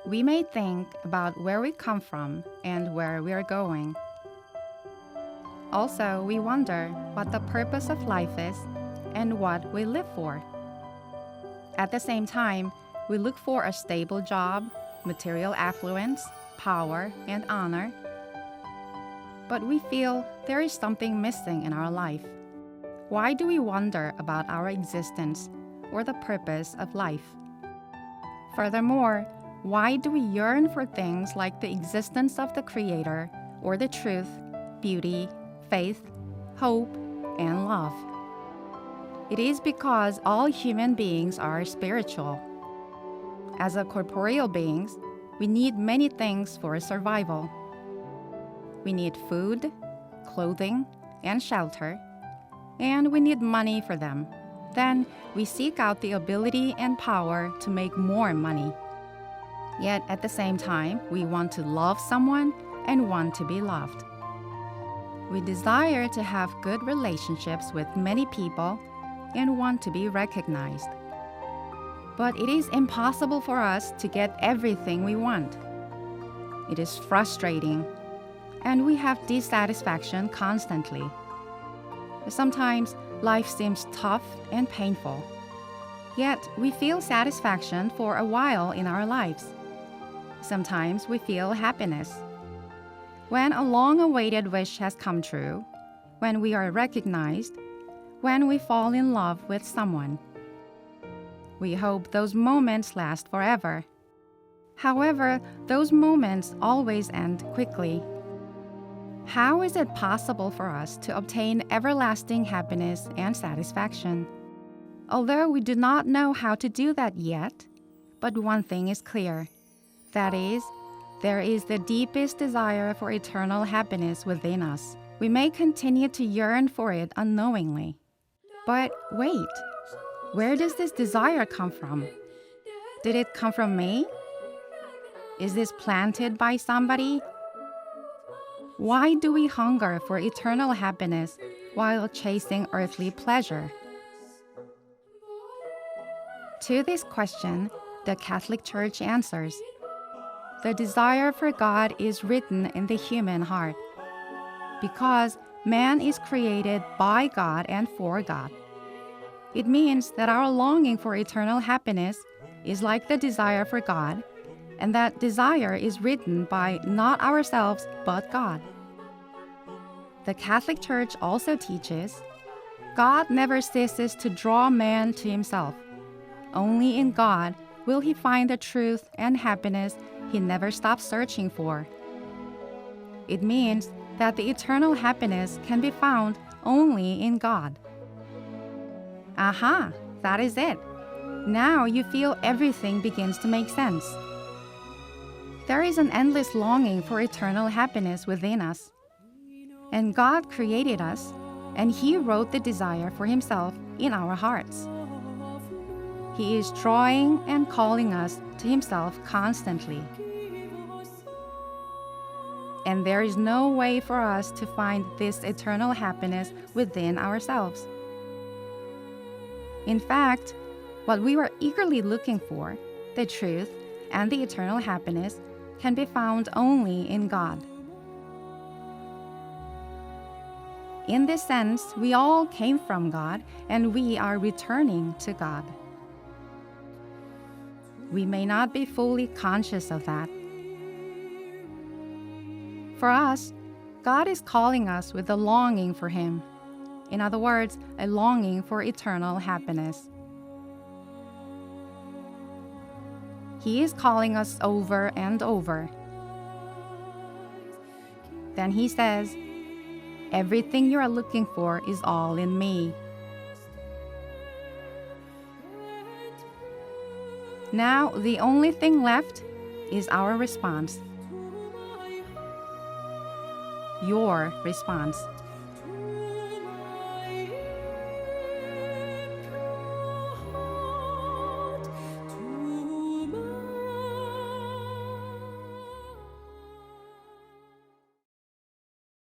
we may think about where we come from and where we are going. Also, we wonder what the purpose of life is and what we live for. At the same time, we look for a stable job, material affluence, power, and honor. But we feel there is something missing in our life. Why do we wonder about our existence or the purpose of life? Furthermore, why do we yearn for things like the existence of the Creator or the truth, beauty, faith, hope, and love? It is because all human beings are spiritual. As a corporeal beings, we need many things for survival. We need food, clothing, and shelter, and we need money for them. Then we seek out the ability and power to make more money. Yet at the same time, we want to love someone and want to be loved. We desire to have good relationships with many people and want to be recognized. But it is impossible for us to get everything we want. It is frustrating, and we have dissatisfaction constantly. Sometimes life seems tough and painful. Yet we feel satisfaction for a while in our lives. Sometimes we feel happiness. When a long-awaited wish has come true, when we are recognized, when we fall in love with someone, we hope those moments last forever. However, those moments always end quickly. How is it possible for us to obtain everlasting happiness and satisfaction? Although we do not know how to do that yet, but one thing is clear. That is, there is the deepest desire for eternal happiness within us. We may continue to yearn for it unknowingly. But wait, where does this desire come from? Did it come from me? Is this planted by somebody? Why do we hunger for eternal happiness while chasing earthly pleasure? To this question, the Catholic Church answers, the desire for God is written in the human heart, because man is created by God and for God. It means that our longing for eternal happiness is like the desire for God, and that desire is written by not ourselves but God. The Catholic Church also teaches, God never ceases to draw man to himself. Only in God will he find the truth and happiness he never stops searching for. It means that the eternal happiness can be found only in God. Aha, that is it. Now you feel everything begins to make sense. There is an endless longing for eternal happiness within us. And God created us, and He wrote the desire for Himself in our hearts. He is drawing and calling us to Himself constantly. And there is no way for us to find this eternal happiness within ourselves. In fact, what we were eagerly looking for, the truth and the eternal happiness, can be found only in God. In this sense, we all came from God, and we are returning to God. We may not be fully conscious of that. For us, God is calling us with a longing for Him. In other words, a longing for eternal happiness. He is calling us over and over. Then He says, everything you are looking for is all in me. Now, the only thing left is our response. Your response.